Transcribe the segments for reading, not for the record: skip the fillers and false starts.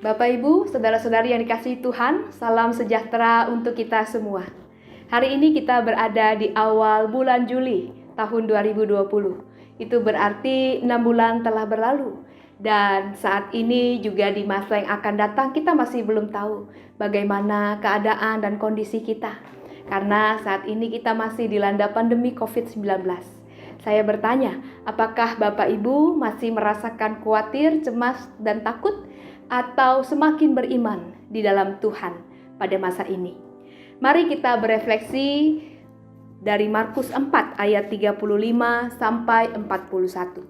Bapak, Ibu, saudara-saudari yang dikasihi Tuhan, salam sejahtera untuk kita semua. Hari ini kita berada di awal bulan Juli tahun 2020. Itu berarti 6 bulan telah berlalu. Dan saat ini juga di masa yang akan datang kita masih belum tahu bagaimana keadaan dan kondisi kita. Karena saat ini kita masih dilanda pandemi COVID-19. Saya bertanya, apakah Bapak Ibu masih merasakan khawatir, cemas, dan takut? Atau semakin beriman di dalam Tuhan pada masa ini? Mari kita berefleksi dari Markus 4 ayat 35 sampai 41.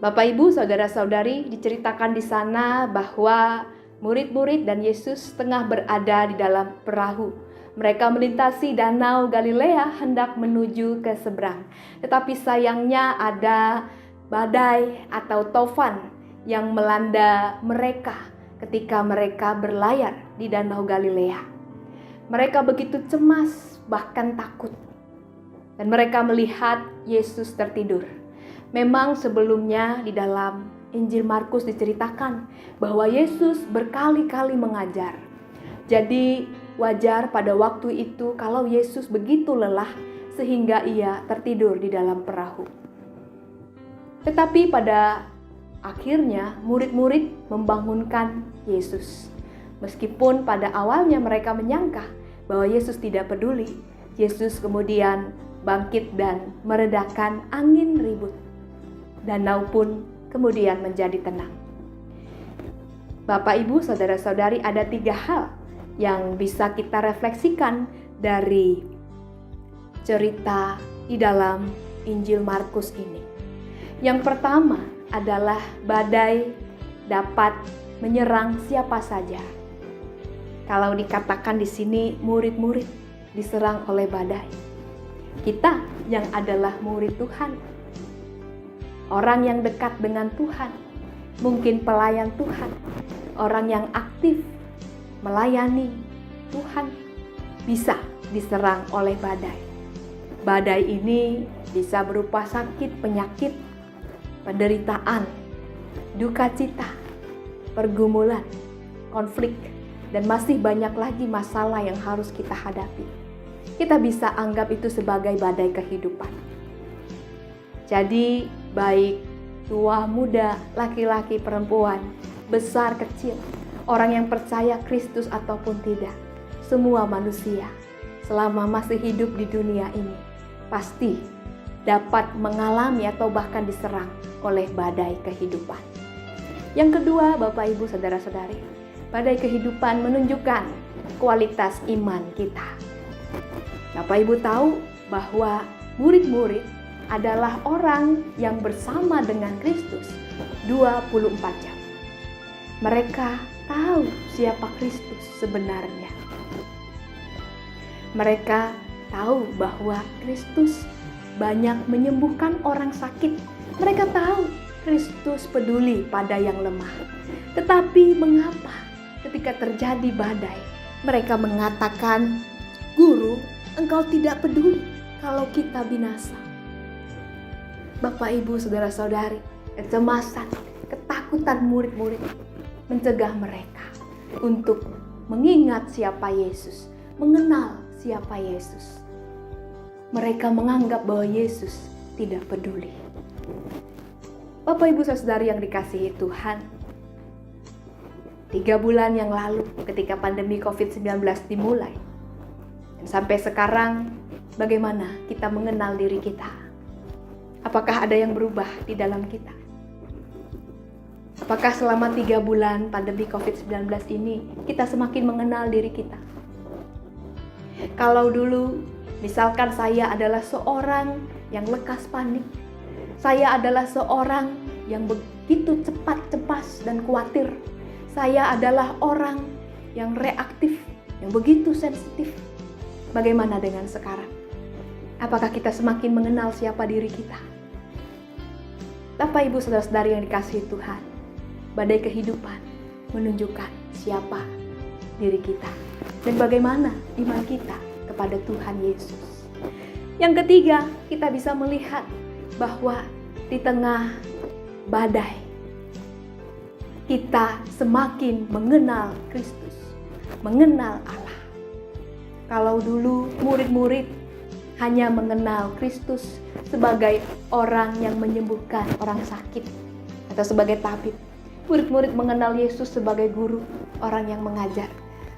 Bapak, Ibu, saudara-saudari, diceritakan di sana bahwa murid-murid dan Yesus tengah berada di dalam perahu. Mereka melintasi danau Galilea hendak menuju ke seberang. Tetapi sayangnya ada badai atau taufan yang melanda mereka ketika mereka berlayar di danau Galilea. Mereka begitu cemas, bahkan takut. Dan mereka melihat Yesus tertidur. Memang sebelumnya di dalam Injil Markus diceritakan bahwa Yesus berkali-kali mengajar. Jadi wajar pada waktu itu kalau Yesus begitu lelah sehingga ia tertidur di dalam perahu. Tetapi pada akhirnya murid-murid membangunkan Yesus. Meskipun pada awalnya mereka menyangka bahwa Yesus tidak peduli, Yesus kemudian bangkit dan meredakan angin ribut. Danau pun kemudian menjadi tenang. Bapak, Ibu, saudara-saudari, ada 3 hal yang bisa kita refleksikan dari cerita di dalam Injil Markus ini. Yang pertama adalah badai dapat menyerang siapa saja. Kalau dikatakan di sini murid-murid diserang oleh badai. Kita yang adalah murid Tuhan, orang yang dekat dengan Tuhan, mungkin pelayan Tuhan, orang yang aktif melayani Tuhan, bisa diserang oleh badai. Badai ini bisa berupa sakit, penyakit, penderitaan, duka cita, pergumulan, konflik, dan masih banyak lagi masalah yang harus kita hadapi. Kita bisa anggap itu sebagai badai kehidupan. Jadi baik tua muda, laki-laki perempuan, besar kecil, orang yang percaya Kristus ataupun tidak, semua manusia selama masih hidup di dunia ini pasti dapat mengalami atau bahkan diserang oleh badai kehidupan. Yang kedua, Bapak, Ibu, saudara-saudari, badai kehidupan menunjukkan kualitas iman kita. Bapak, Ibu tahu bahwa murid-murid adalah orang yang bersama dengan Kristus 24 jam. Mereka tahu siapa Kristus sebenarnya. Mereka tahu bahwa Kristus banyak menyembuhkan orang sakit. Mereka tahu Kristus peduli pada yang lemah. Tetapi mengapa ketika terjadi badai, mereka mengatakan, "Guru, engkau tidak peduli kalau kita binasa." Bapak, Ibu, saudara-saudari, kecemasan, ketakutan murid-murid mencegah mereka untuk mengingat siapa Yesus, mengenal siapa Yesus. Mereka menganggap bahwa Yesus tidak peduli. Bapak, Ibu, saudari yang dikasihi Tuhan, 3 bulan yang lalu ketika pandemi COVID-19 dimulai, dan sampai sekarang bagaimana kita mengenal diri kita? Apakah ada yang berubah di dalam kita? Apakah selama 3 bulan pandemi COVID-19 ini kita semakin mengenal diri kita? Kalau dulu misalkan saya adalah seorang yang lekas panik, saya adalah seorang yang begitu cepat cemas dan khawatir, saya adalah orang yang reaktif, yang begitu sensitif. Bagaimana dengan sekarang? Apakah kita semakin mengenal siapa diri kita? Bapak, Ibu, saudara-saudari yang dikasihi Tuhan, badai kehidupan menunjukkan siapa diri kita dan bagaimana iman kita kepada Tuhan Yesus. Yang ketiga, kita bisa melihat bahwa di tengah badai, kita semakin mengenal Kristus, mengenal Allah. Kalau dulu murid-murid hanya mengenal Kristus sebagai orang yang menyembuhkan orang sakit atau sebagai tabib, murid-murid mengenal Yesus sebagai guru, orang yang mengajar,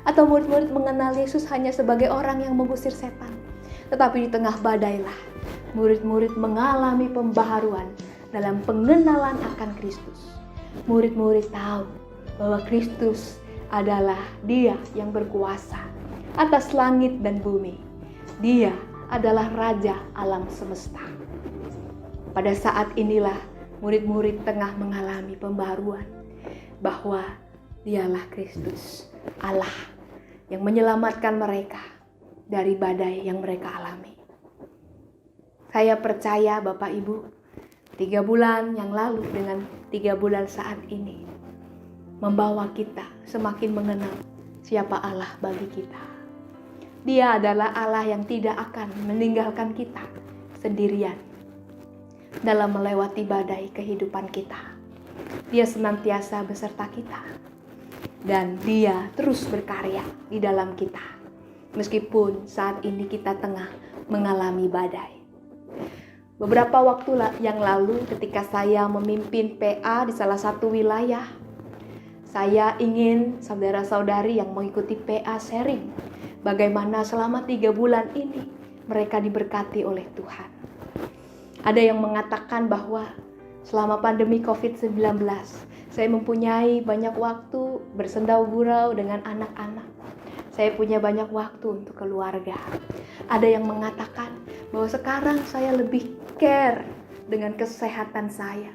atau murid-murid mengenal Yesus hanya sebagai orang yang mengusir setan. Tetapi di tengah badailah, murid-murid mengalami pembaharuan dalam pengenalan akan Kristus. Murid-murid tahu bahwa Kristus adalah Dia yang berkuasa atas langit dan bumi. Dia adalah Raja alam semesta. Pada saat inilah murid-murid tengah mengalami pembaharuan bahwa Dialah Kristus, Allah yang menyelamatkan mereka dari badai yang mereka alami. Saya percaya Bapak Ibu, 3 bulan yang lalu dengan 3 bulan saat ini membawa kita semakin mengenal siapa Allah bagi kita. Dia adalah Allah yang tidak akan meninggalkan kita sendirian dalam melewati badai kehidupan kita. Dia senantiasa beserta kita dan Dia terus berkarya di dalam kita. Meskipun saat ini kita tengah mengalami badai. Beberapa waktu yang lalu ketika saya memimpin PA di salah satu wilayah, saya ingin saudara-saudari yang mengikuti PA sharing bagaimana selama 3 bulan ini mereka diberkati oleh Tuhan. Ada yang mengatakan bahwa selama pandemi COVID-19 saya mempunyai banyak waktu bersendau gurau dengan anak-anak. Saya punya banyak waktu untuk keluarga. Ada yang mengatakan bahwa sekarang saya lebih care dengan kesehatan saya.